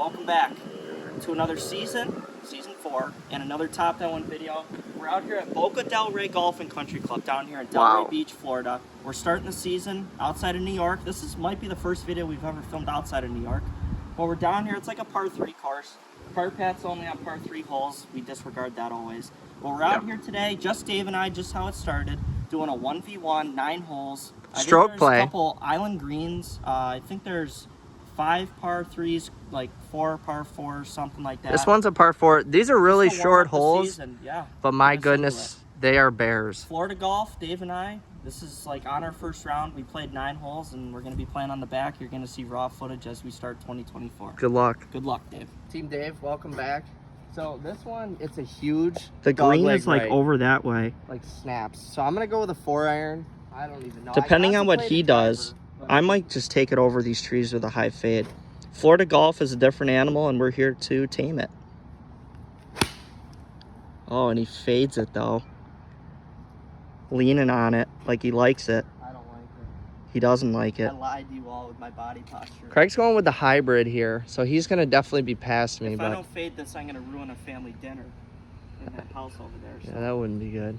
welcome back to another season 4, and another Top 10 One video. We're out here at Boca Delray Golf and Country Club down here in Delray Beach, Florida. We're starting the season outside of New York. This might be the first video we've ever filmed outside of New York. But we're down here, it's like a par 3 course. Par pat's only on par 3 holes. We disregard that always. But we're out here today, just Dave and I, just how it started, doing a 1v1, 9 holes. Stroke play. A couple island greens. I think there's 5 par 3s, like 4 par 4s, something like that. This one's a par 4. These are really short holes, yeah, but my goodness, they are bears. Florida golf, Dave and I, this is like on our first round. We played 9 holes, and we're going to be playing on the back. You're going to see raw footage as we start 2024. Good luck. Good luck, Dave. Team Dave, welcome back. So this one, it's a huge The green is like right, over that way. like snaps. So I'm going to go with a 4-iron. I don't even know. Depending on what he does, I might just take it over these trees with a high fade. Florida golf is a different animal, and we're here to tame it. Oh, and he fades it, though. Leaning on it like he likes it. I don't like it. He doesn't like it. I lied to you all with my body posture. Craig's going with the hybrid here, so he's going to definitely be past me. If I don't fade this, I'm going to ruin a family dinner in that house over there. So. Yeah, that wouldn't be good.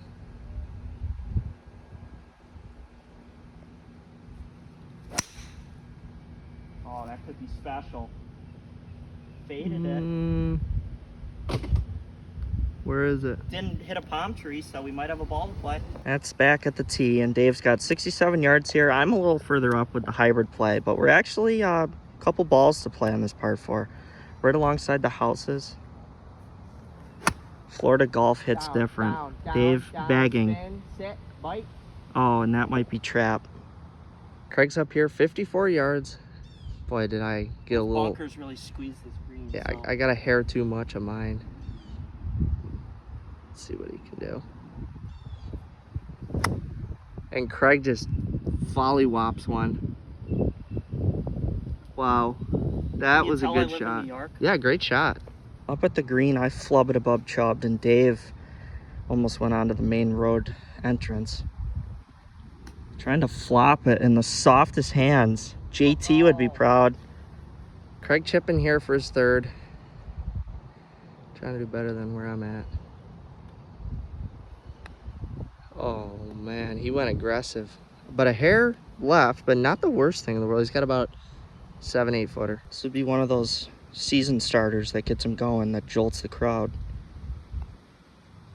Oh, that could be special. Faded it. Where is it? Didn't hit a palm tree, so we might have a ball to play. That's back at the tee, and Dave's got 67 yards here. I'm a little further up with the hybrid play, but we're actually a couple balls to play on this par 4. Right alongside the houses. Florida golf hits different. Dave bagging. Spin, sit, bite. Oh, and that might be trap. Craig's up here, 54 yards. Boy, did I get a little... Bunkers really squeeze this green. Yeah, so. I got a hair too much of mine. Let's see what he can do. And Craig just volley whops one. Wow, that was a good shot. Yeah, great shot. Up at the green, I flub it above chubbed, and Dave almost went onto the main road entrance. Trying to flop it in the softest hands. JT would be proud. Craig chipping here for his 3rd. Trying to do better than where I'm at. Oh man, he went aggressive. But a hair left, but not the worst thing in the world. He's got about 7-8 footer. This would be one of those season starters that gets him going, that jolts the crowd.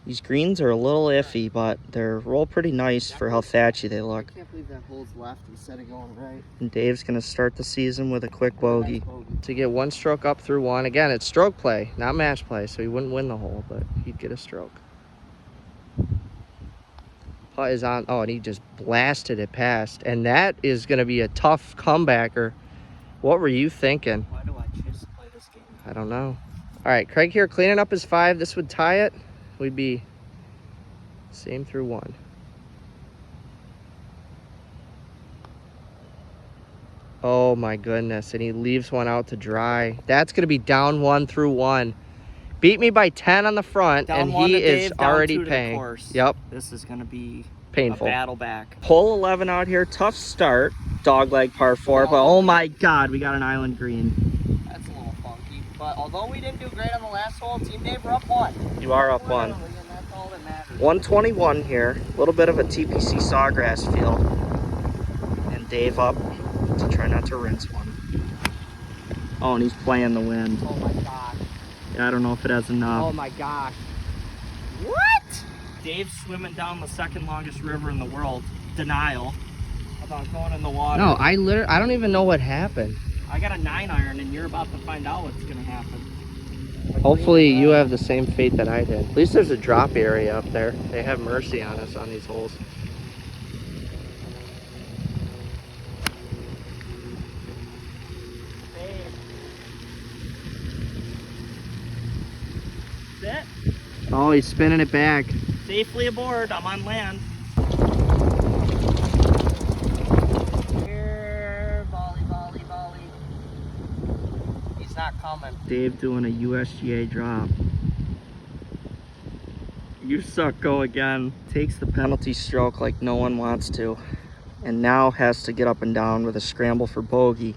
These greens are a little iffy, but they're roll pretty nice for how thatchy they look. I can't believe that hole's left instead of going right. And Dave's gonna start the season with a quick bogey. To get 1 stroke up through 1. Again, it's stroke play, not match play, so he wouldn't win the hole, but he'd get a stroke. Putt is on. Oh, and he just blasted it past. And that is going to be a tough comebacker. What were you thinking? Why do I choose to play this game? I don't know. All right, Craig here cleaning up his 5. This would tie it. We'd be same through 1. Oh my goodness, and he leaves one out to dry. That's going to be down 1 through 1. Beat me by 10 on the front, down and he is already paying. Yep. This is going to be painful. A battle back. Hole 11 out here, tough start. Dogleg par 4, but oh my God, we got an island green. That's a little funky, but although we didn't do great on the last hole, Team Dave, we're up 1. You are up 1. That's all that matters. 121 here, a little bit of a TPC sawgrass feel. And Dave up to try not to rinse one. Oh, and he's playing the wind. Oh my gosh. Yeah, I don't know if it has enough. Oh my gosh. What? Dave's swimming down the 2nd longest river in the world. Denial about going in the water. No, I don't even know what happened. I got a 9-iron, and you're about to find out what's gonna happen. Hopefully you have the same fate that I did. At least there's a drop area up there. They have mercy on us on these holes. Sit. Oh, he's spinning it back. Safely aboard. I'm on land. Here, volley, volley, volley. He's not coming. Dave doing a USGA drop. You suck, go again. Takes the penalty stroke like no one wants to. And now has to get up and down with a scramble for bogey.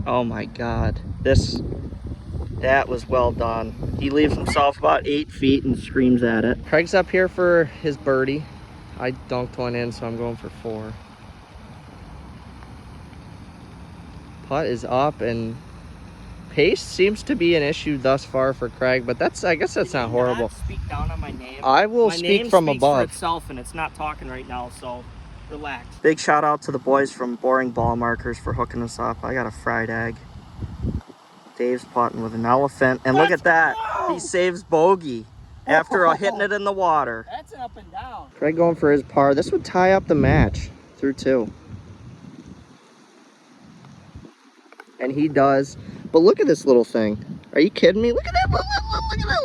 Oh my God. That was well done. He leaves himself about 8 feet and screams at it. Craig's up here for his birdie. I dunked one in, so I'm going for 4. Putt is up, and pace seems to be an issue thus far for Craig, but I guess that's not horrible. Not speak down on my name. I will my speak name from speaks above. for itself, and it's not talking right now, so relax. Big shout out to the boys from Boring Ball Markers for hooking us up. I got a fried egg. Dave's putting with an elephant, and look at that. He saves bogey after hitting it in the water. That's an up and down. Craig going for his par. This would tie up the match through 2. And he does. But look at this little thing. Are you kidding me? Look at that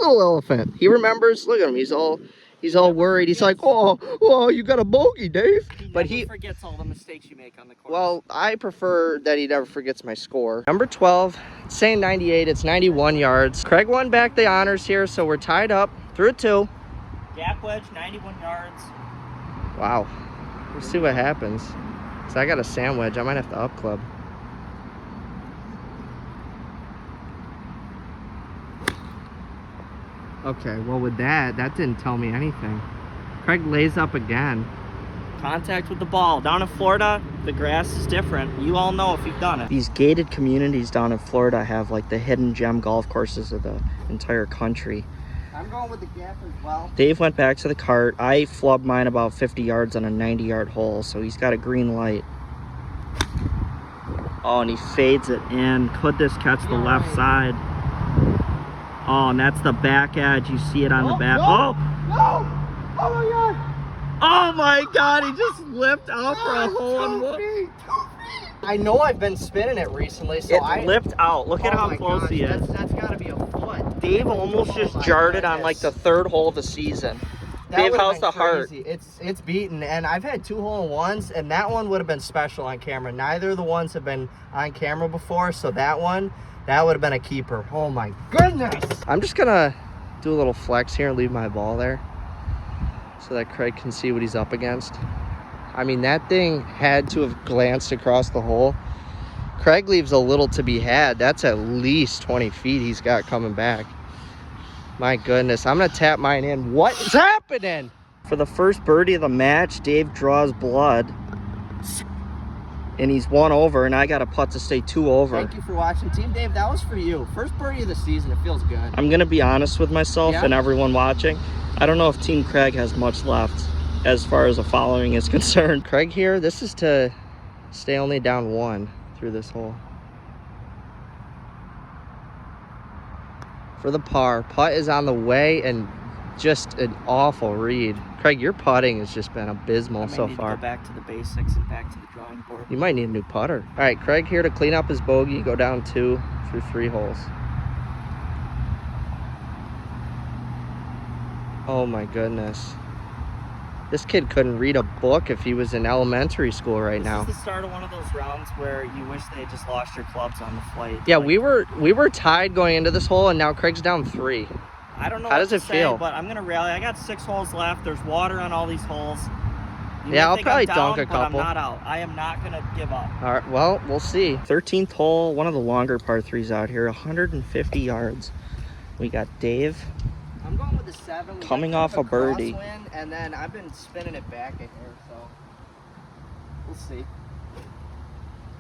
little elephant. He remembers. Look at him. He's all worried. He's like, oh, you got a bogey, Dave. But he forgets all the mistakes you make on the course. Well, I prefer that he never forgets my score. Number 12, it's saying 98. It's 91 yards. Craig won back the honors here, so we're tied up through 2. Gap wedge, 91 yards. Wow. We'll see what happens. So I got a sand wedge. I might have to up club. Okay, well with that didn't tell me anything. Craig lays up again. Contact with the ball. Down in Florida, the grass is different. You all know if you've done it. These gated communities down in Florida have like the hidden gem golf courses of the entire country. I'm going with the gap as well. Dave went back to the cart. I flubbed mine about 50 yards on a 90-yard hole, so he's got a green light. Oh, and he fades it in. Could this catch the left side? Oh, and that's the back edge. You see it on the back. No, no! Oh my God! Oh my God, he just lipped out for a hole in one. I know I've been spinning it recently, so It lipped out. Look at how close he is. That's gotta be a foot. Dave almost just jarred it on like the 3rd hole of the season. Dave, how's the heart? It's beaten, and I've had 2 hole-in-ones, and that one would have been special on camera. Neither of the ones have been on camera before, so that would have been a keeper. Oh my goodness! I'm just gonna do a little flex here and leave my ball there so that Craig can see what he's up against. I mean, that thing had to have glanced across the hole. Craig leaves a little to be had. That's at least 20 feet he's got coming back. My goodness, I'm gonna tap mine in. What is happening? For the first birdie of the match, Dave draws blood. And he's 1 over, and I got a putt to stay 2 over. Thank you for watching. Team Dave, that was for you. First birdie of the season. It feels good. I'm going to be honest with myself and everyone watching. I don't know if Team Craig has much left as far as a following is concerned. Craig here, this is to stay only down 1 through this hole. For the par. Putt is on the way, and just an awful read. Craig, your putting has just been abysmal so far. Go back to the basics and back to the drawing board. You might need a new putter. All right, Craig here to clean up his bogey, go down 2 through 3 holes. Oh my goodness. This kid couldn't read a book if he was in elementary school right now. This is the start of one of those rounds where you wish they had just lost your clubs on the flight. Yeah, we were tied going into this hole, and now Craig's down 3. I don't know how what does to it say, feel? But I'm going to rally. I got 6 holes left. There's water on all these holes. Yeah, I'll probably dunk a couple. I'm not out. I am not going to give up. All right, well, we'll see. 13th hole, one of the longer par 3s out here, 150 yards. We got Dave. I'm going with the 7. Coming off a birdie. Crosswind, and then I've been spinning it back in here, so we'll see.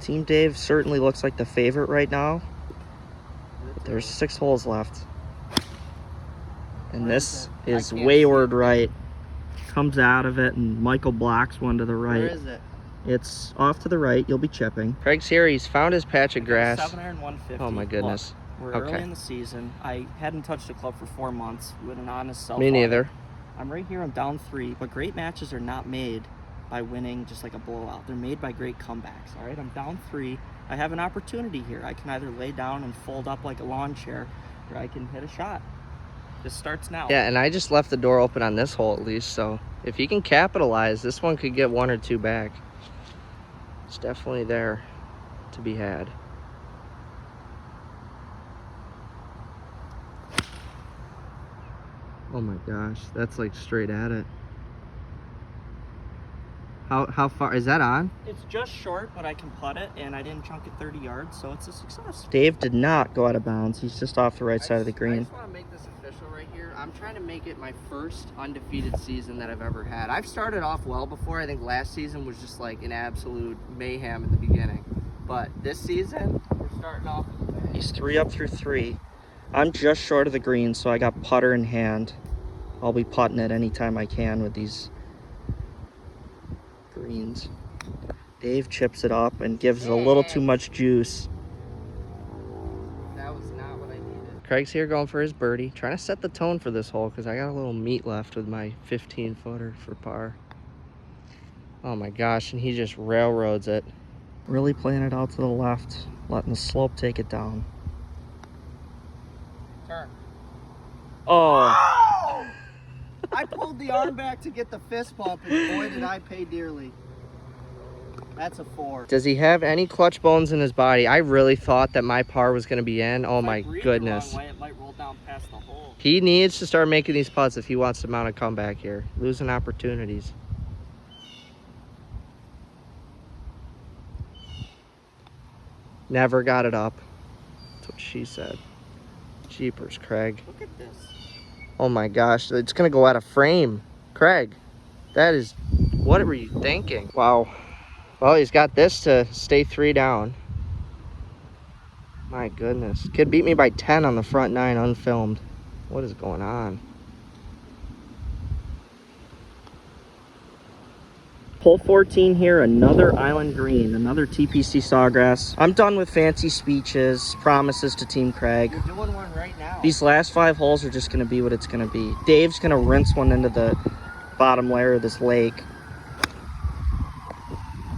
Team Dave certainly looks like the favorite right now. There's 6 holes left. And this is wayward right. Comes out of it, and Michael blocks one to the right. Where is it? It's off to the right. You'll be chipping. Craig's here. He's found his patch of grass. 7 150. Oh my goodness. Look, we're early in the season. I hadn't touched a club for 4 months with an honest self. Me neither. I'm right here. I'm down 3. But great matches are not made by winning just like a blowout. They're made by great comebacks. All right, I'm down 3. I have an opportunity here. I can either lay down and fold up like a lawn chair, or I can hit a shot. This starts now. Yeah, and I just left the door open on this hole at least, so if you can capitalize, this one could get 1 or 2 back. It's definitely there to be had. Oh my gosh, that's like straight at it. How far is that on? It's just short, but I can putt it, and I didn't chunk it 30 yards, so it's a success. Dave did not go out of bounds. He's just off the right side of the I green. just want to make this official right here. I'm trying to make it my first undefeated season that I've ever had. I've started off well before. I think last season was just like an absolute mayhem at the beginning. But this season, we're starting off with a bang. He's 3 up through 3. I'm just short of the green, so I got putter in hand. I'll be putting it anytime I can with these greens. Dave chips it up and gives it a little too much juice. That was not what I needed. Craig's here going for his birdie. Trying to set the tone for this hole because I got a little meat left with my 15-footer for par. Oh my gosh, and he just railroads it. Really playing it out to the left, letting the slope take it down. Turn. Oh! I pulled the arm back to get the fist bump, and boy, did I pay dearly. That's a 4. Does he have any clutch bones in his body? I really thought that my par was going to be in. Oh my goodness. The wrong way, it might roll down past the hole. He needs to start making these putts if he wants to mount a comeback here. Losing opportunities. Never got it up. That's what she said. Jeepers, Craig. Look at this. Oh my gosh, it's going to go out of frame. Craig, that is... What were you thinking? Wow. Well, he's got this to stay 3 down. My goodness. Kid beat me by 10 on the front 9 unfilmed. What is going on? Hole 14 here, another island green, another TPC sawgrass. I'm done with fancy speeches, promises to Team Craig. You're doing one right now. These last 5 holes are just going to be what it's going to be. Dave's going to rinse one into the bottom layer of this lake.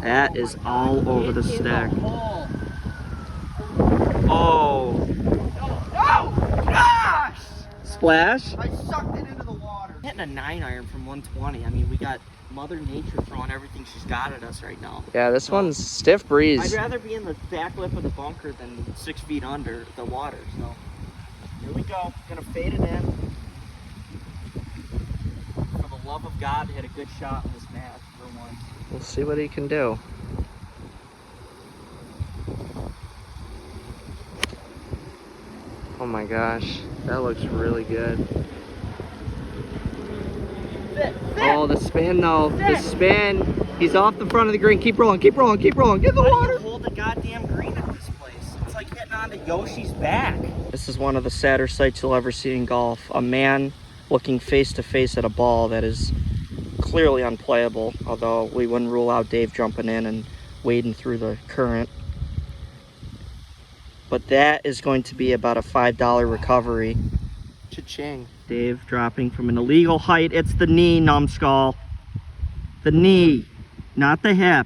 That is all over the stack. Oh. No! Gosh! Splash? I sucked it into the water. Hitting a 9-iron from 120. I mean, we got Mother Nature throwing everything she's got at us right now. Yeah, this one's stiff breeze. I'd rather be in the back lip of the bunker than 6 feet under the water. So here we go. Gonna fade it in. For the love of God, hit a good shot in this match for once. We'll see what he can do. Oh my gosh, that looks really good. Oh, the spin though, the spin. He's off the front of the green. Keep rolling, keep rolling, keep rolling. Get the water. Hold the goddamn green at this place. It's like hitting onto Yoshi's back. This is one of the sadder sights you'll ever see in golf. A man looking face to face at a ball that is clearly unplayable, although we wouldn't rule out Dave jumping in and wading through the current. But that is going to be about a $5 recovery. Cha-ching. Dave dropping from an illegal height. It's the knee, numbskull. The knee, not the hip.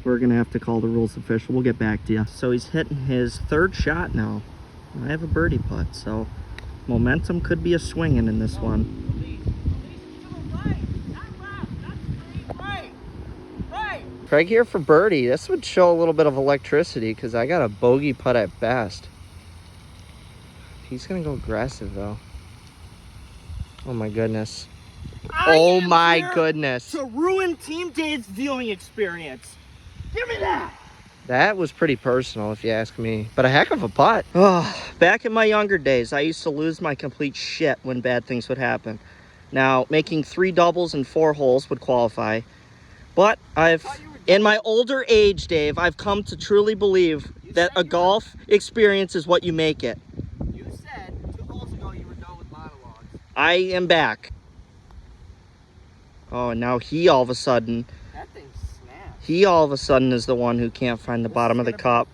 We're gonna have to call the rules official. We'll get back to you. So he's hitting his 3rd shot now. I have a birdie putt, so momentum could be a swinging in this one. Craig here for birdie. This would show a little bit of electricity because I got a bogey putt at best. He's gonna go aggressive though. Oh my goodness. Oh my goodness. To ruin Team Dave's viewing experience. Give me that. That was pretty personal if you ask me, but a heck of a putt. Oh, back in my younger days, I used to lose my complete shit when bad things would happen. Now, making 3 doubles and 4 holes would qualify, but in my older age, Dave, I've come to truly believe that a golf experience is what you make it. You said 2 holes ago you were done with monologues. I am back. Oh, and now he all of a sudden is the one who can't find the bottom of the cup.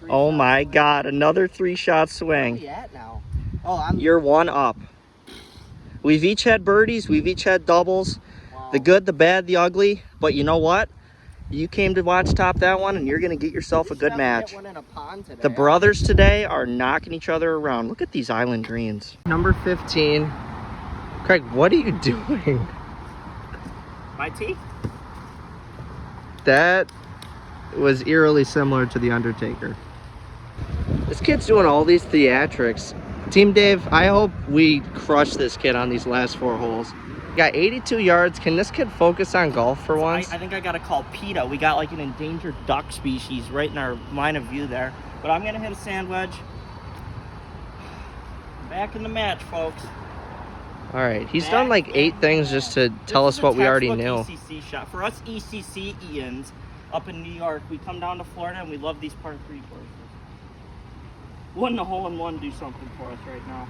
Oh my God, another 3-shot swing. Where are you at now? Oh, You're 1 up. We've each had birdies, we've each had doubles. Wow. The good, the bad, the ugly. But you know what? You came to watch top that one, and you're going to get yourself a good match. The brothers today are knocking each other around. Look at these island greens. Number 15. Craig, what are you doing? My tee? That was eerily similar to The Undertaker. This kid's doing all these theatrics Team Dave, I hope we crush this kid on these last 4 holes. Got 82 yards. Can this kid focus on golf for once? I think I got to call PETA. We got like an endangered duck species right in our line of view there. But I'm going to hit a sand wedge. Back in the match, folks. All right, he's done like 8 things just to tell us what we already knew. ECC shot. For us ECC Ians up in New York, we come down to Florida and we love these par 3 courses. Wouldn't a hole-in-one do something for us right now?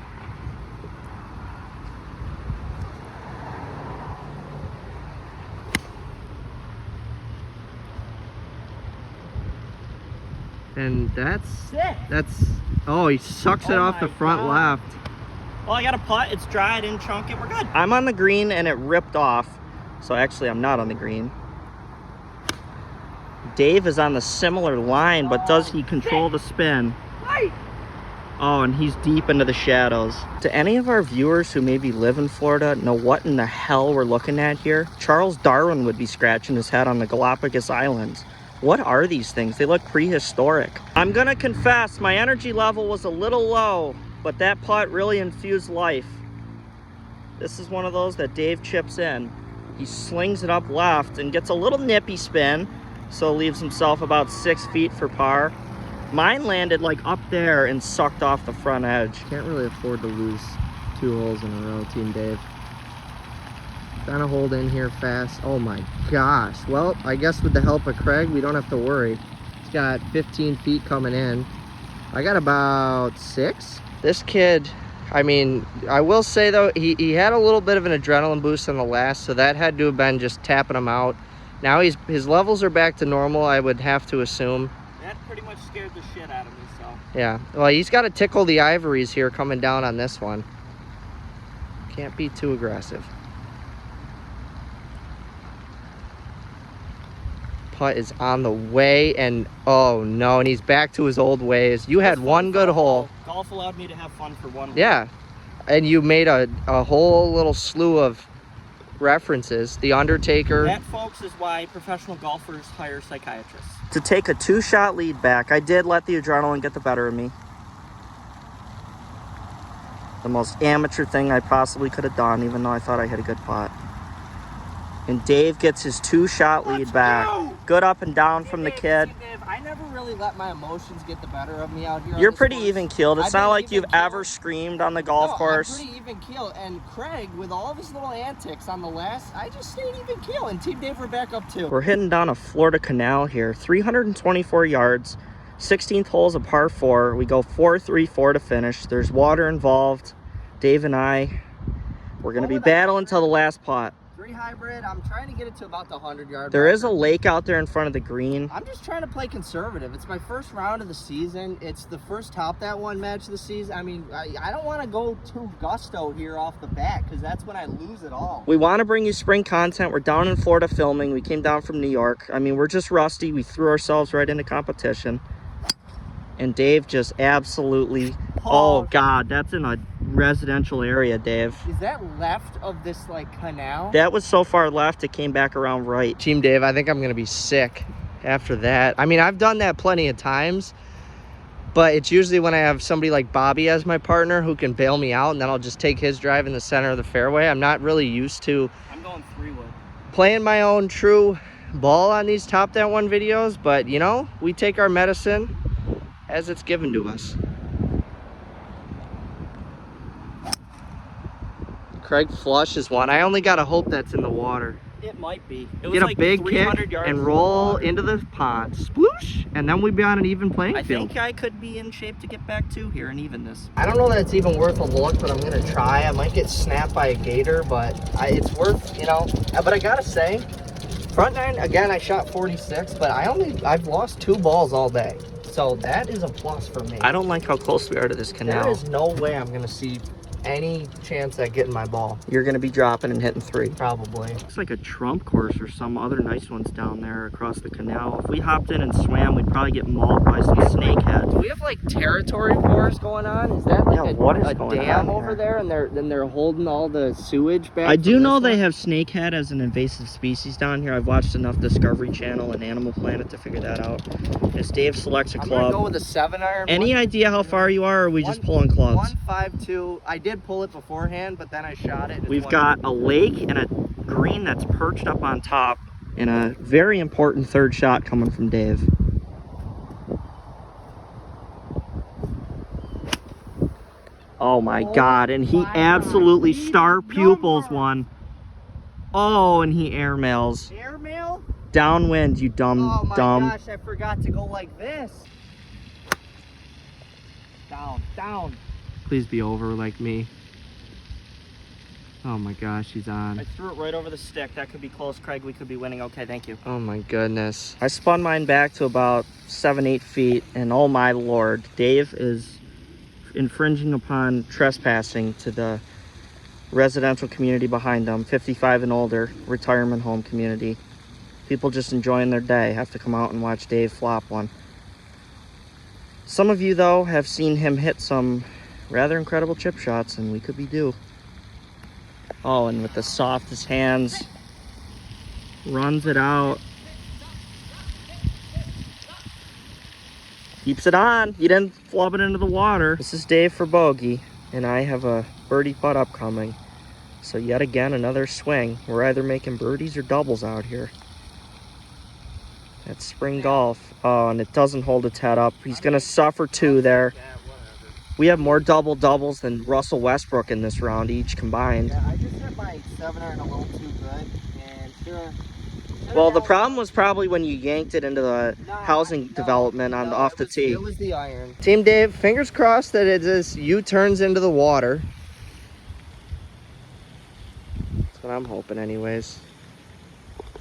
And that's Sick. oh, he sucks it off the front left. Well, I got a putt. It's dry. I didn't chunk it. We're good. I'm on the green and it ripped off. So actually, I'm not on the green. Dave is on the similar line, but does he control the spin? Oh, and he's deep into the shadows. Do any of our viewers who maybe live in Florida know what in the hell we're looking at here? Charles Darwin would be scratching his head on the Galapagos Islands. What are these things? They look prehistoric. I'm gonna confess, my energy level was a little low, but that putt really infused life. This is one of those that Dave chips in. He slings it up left and gets a little nippy spin, so leaves himself about 6 feet for par. Mine landed like up there and sucked off the front edge. Can't really afford to lose 2 holes in a row, Team Dave. Trying to hold in here fast. Oh my gosh. Well, I guess with the help of Craig, we don't have to worry. He's got 15 feet coming in. I got about 6. This kid, I mean, I will say though, he had a little bit of an adrenaline boost on the last, so that had to have been just tapping him out. Now his levels are back to normal, I would have to assume. That pretty much scared the shit out of me, so. Yeah, well, he's got to tickle the ivories here coming down on this one. Can't be too aggressive. Putt is on the way, and oh no, and he's back to his old ways. You had one good hole. Golf allowed me to have fun for one hole. Yeah, and you made a whole little slew of references. The Undertaker. That, folks, is why professional golfers hire psychiatrists. To take a 2-shot lead back, I did let the adrenaline get the better of me. The most amateur thing I possibly could have done, even though I thought I had a good putt. And Dave gets his 2-shot lead back. Good up and down from the kid. Dave, I never really let my emotions get the better of me out here. You're pretty even-keeled. It's not like you've ever screamed on the golf course. I'm pretty even-keeled. And Craig, with all of his little antics on the last, I just stayed even-keeled. And Team Dave, we're back up too. We're hitting down a Florida canal here. 324 yards. 16th hole is a par 4. We go 4-3-4 to finish. There's water involved. Dave and I, we're going to be battling till the last putt. 3 hybrid. I'm trying to get it to about the 100-yard. There is a lake out there in front of the green. I'm just trying to play conservative. It's my first round of the season. It's the first top that one match of the season. I mean, I don't want to go too gusto here off the bat because that's when I lose it all. We want to bring you spring content. We're down in Florida filming. We came down from New York. I mean, we're just rusty. We threw ourselves right into competition. And Dave just absolutely... Oh, God, that's in a residential area, Dave. Is that left of this, like, canal? That was so far left, it came back around right. Team Dave, I think I'm going to be sick after that. I mean, I've done that plenty of times, but it's usually when I have somebody like Bobby as my partner who can bail me out, and then I'll just take his drive in the center of the fairway. I'm not really used to I'm going 3-wood. Playing my own true ball on these Top That One videos, but, you know, we take our medicine as it's given to us. Craig flush is one. I only gotta hope that's in the water. It might be. It was Get a like big kick yards and roll into the pond. Sploosh! And then we'd be on an even playing field. I think I could be in shape to get back to here and even this. I don't know that it's even worth a look, but I'm gonna try. I might get snapped by a gator, but it's worth, you know. But I gotta say, front nine, again, I shot 46, but I've lost 2 balls all day. So that is a plus for me. I don't like how close we are to this canal. There is no way I'm gonna see any chance at getting my ball. You're gonna be dropping and hitting 3. Probably. Looks like a trump course or some other nice ones down there across the canal. If we hopped in and swam, we'd probably get mauled by some snakeheads. Do we have like territory wars going on? Is that like a dam over there, and they're holding all the sewage back? I do know they have snakehead as an invasive species down here. I've watched enough Discovery Channel and Animal Planet to figure that out. As Dave selects a club. I'm gonna go with a 7-iron. Any idea how far you are, or are we just pulling clubs? 152. I did pull it beforehand, but then I shot it. We've got a lake and a green that's perched up on top, and a very important third shot coming from Dave. Oh my God, and he absolutely star pupils one. Oh, and he airmails. Airmail? Downwind, you dumb. Oh my gosh, I forgot to go like this. Down, down. Please be over like me. Oh my gosh, he's on. I threw it right over the stick. That could be close, Craig. We could be winning. Okay, thank you. Oh my goodness. I spun mine back to about 7-8 feet, and oh my Lord, Dave is infringing upon trespassing to the residential community behind them, 55 and older, retirement home community. People just enjoying their day have to come out and watch Dave flop one. Some of you, though, have seen him hit some rather incredible chip shots, and we could be due. Oh, and with the softest hands, runs it out. Keeps it on. You didn't flub it into the water. This is Dave for bogey, and I have a birdie putt upcoming. So yet again, another swing. We're either making birdies or doubles out here. That's spring golf. Oh, and it doesn't hold its head up. He's going to suffer 2 there. We have more doubles than Russell Westbrook in this round each combined. Yeah, I just hit my 7-iron a little too good, and well, the problem was probably when you yanked it into the housing development off the tee. It was the iron. Team Dave, fingers crossed that it just U-turns into the water. That's what I'm hoping anyways.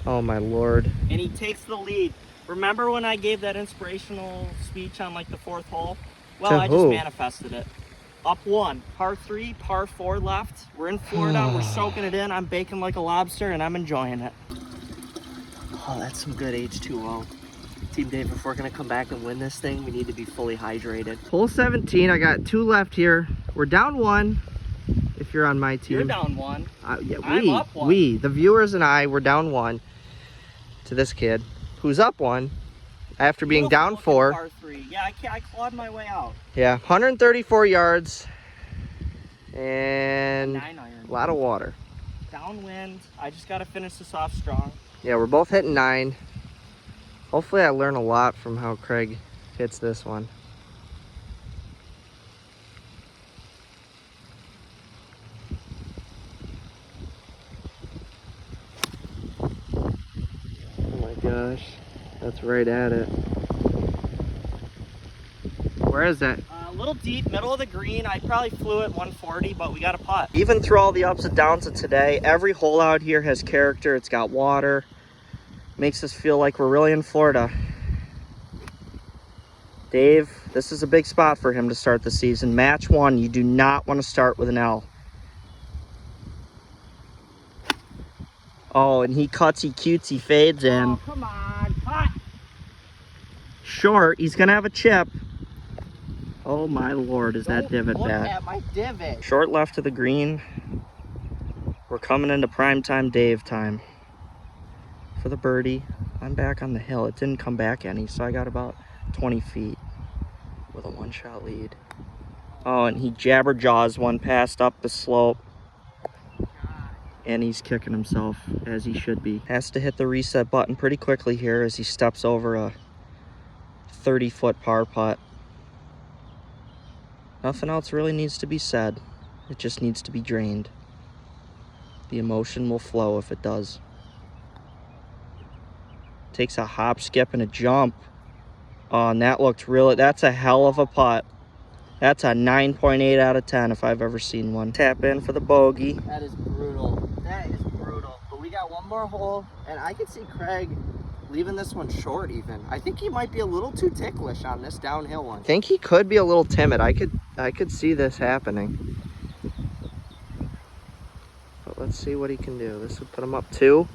Oh my Lord. And he takes the lead. Remember when I gave that inspirational speech on like the 4th hole? Well, I just manifested it. Up 1, par 3, par 4 left. We're in Florida, we're soaking it in. I'm baking like a lobster and I'm enjoying it. Oh, that's some good H2O. Team Dave, if we're gonna come back and win this thing, we need to be fully hydrated. Hole 17, I got 2 left here. We're down 1. If you're on my team. You're down 1. Yeah, I'm up 1. We, the viewers and I, we're down 1 to this kid who's up 1 after being down 4. Par 3. Yeah, I clawed my way out. Yeah, 134 yards and 9-iron. a lot of water. Downwind. I just gotta finish this off strong. Yeah, we're both hitting 9. Hopefully I learn a lot from how Craig hits this one. Oh my gosh, that's right at it. Where is that? A little deep, middle of the green. I probably flew it 140, but we got a putt. Even through all the ups and downs of today, every hole out here has character. It's got water. Makes us feel like we're really in Florida. Dave, this is a big spot for him to start the season. Match 1, you do not want to start with an L. Oh, and he cuts, he cutes, he fades in. Oh, come on, putt. Short, he's going to have a chip. Oh my Lord, is that divot Look bad. at my divot. Short left to the green. We're coming into primetime Dave time. For the birdie, I'm back on the hill. It didn't come back any, so I got about 20 feet with a 1-shot lead. Oh, and he jabberjaws one past up the slope. And he's kicking himself, as he should be. Has to hit the reset button pretty quickly here as he steps over a 30-foot par putt. Nothing else really needs to be said. It just needs to be drained. The emotion will flow if it does. Takes a hop, skip, and a jump. Oh, and that looked really, that's a hell of a putt. That's a 9.8 out of 10 if I've ever seen one. Tap in for the bogey. That is brutal. That is brutal. But we got one more hole, and I can see Craig leaving this one short even. I think he might be a little too ticklish on this downhill one. I think he could be a little timid. I could see this happening. Let's see what he can do. This would put him up 2.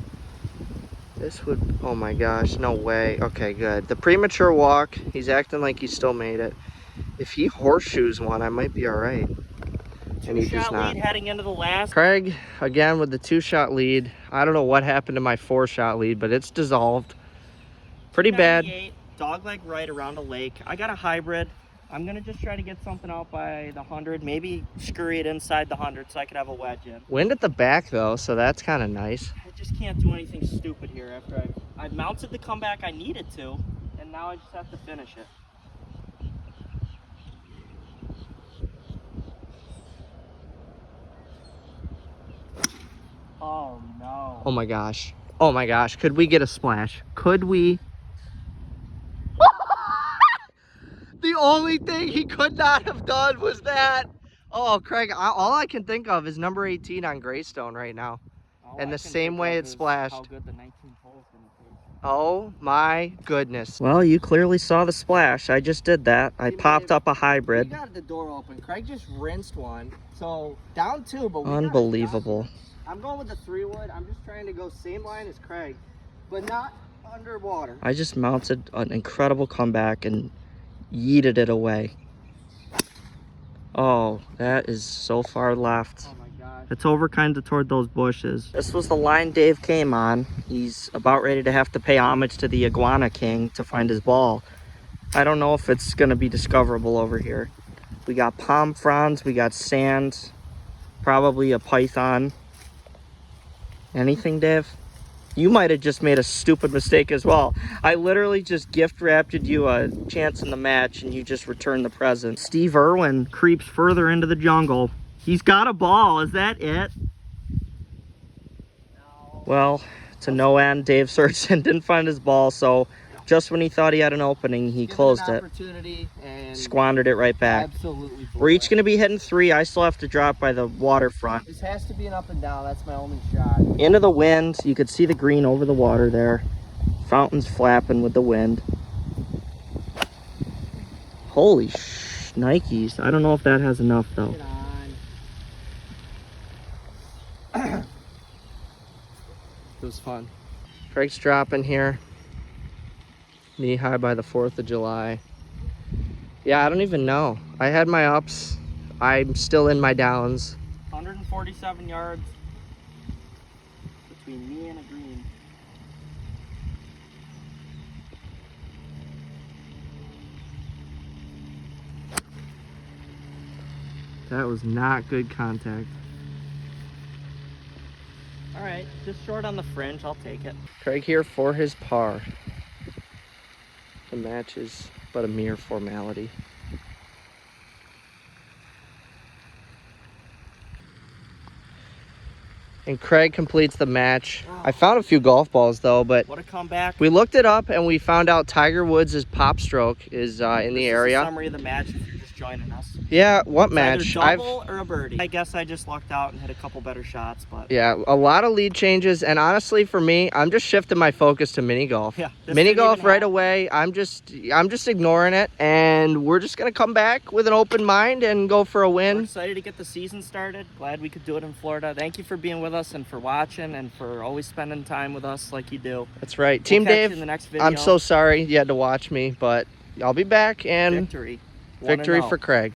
This would, oh my gosh, no way. Okay, good. The premature walk, he's acting like he still made it. If he horseshoes one, I might be all right. And he does not. Lead heading into the last. Craig, again with the 2-shot lead. I don't know what happened to my 4-shot lead, but it's dissolved. Pretty bad. Dogleg right around a lake. I got a hybrid. I'm gonna just try to get something out by the 100, maybe scurry it inside the 100 so I could have a wedge in. Wind at the back though, so that's kind of nice. I just can't do anything stupid here after I've mounted the comeback I needed to, and now I just have to finish it. Oh no. Oh my gosh. Oh my gosh. Could we get a splash? Could we? The only thing he could not have done was that. Oh, Craig, all I can think of is number 18 on Greystone right now. And the same way it splashed. How good the 19th hole is gonna be. Oh my goodness. Well, you clearly saw the splash. I just did that. I popped up a hybrid. We got the door open. Craig just rinsed one. So down 2, but we Unbelievable. I'm going with the 3-wood. I'm just trying to go same line as Craig, but not underwater. I just mounted an incredible comeback and yeeted it away. Oh, that is so far left. Oh my gosh. It's over kind of toward those bushes. This was the line Dave came on. He's about ready to have to pay homage to the Iguana King to find his ball. I don't know if it's going to be discoverable over here. We got palm fronds, we got sand, probably a python. Anything, Dave? You might have just made a stupid mistake as well. I literally just gift wrapped you a chance in the match and you just returned the present. Steve Irwin creeps further into the jungle. He's got a ball. Is that it? No. Well, to no end, Dave searched and didn't find his ball, so just when he thought he had an opening, he closed it. And squandered it right back. Absolutely. We're each going to be hitting 3. I still have to drop by the waterfront. This has to be an up and down. That's my only shot. Into the wind. You could see the green over the water there. Fountains flapping with the wind. Holy Nikes. I don't know if that has enough though. Get on. It was fun. Craig's dropping here. Knee high by the 4th of July. Yeah, I don't even know. I had my ups. I'm still in my downs. 147 yards between me and a green. That was not good contact. All right, just short on the fringe. I'll take it. Craig here for his par. The match is but a mere formality. And Craig completes the match. I found a few golf balls though, but What a comeback. we looked it up and we found out Tiger Woods' pop stroke is in the area. This is a summary of the match if you're just joining us. Yeah, what It's match? either double or a birdie. I guess I just lucked out and hit a couple better shots, but Yeah, a lot of lead changes, and honestly for me, I'm just shifting my focus to mini golf. Yeah, this Mini didn't golf even right happen. away. I'm just ignoring it, and we're just gonna come back with an open mind and go for a we're win. excited to get the season started. Glad we could do it in Florida. Thank you for being with us and for watching and for always spending time with us like you do. That's right. We'll Team catch you Dave, in the next video. I'm so sorry you had to watch me, but I'll be back, and Victory. victory 1-0. for Craig.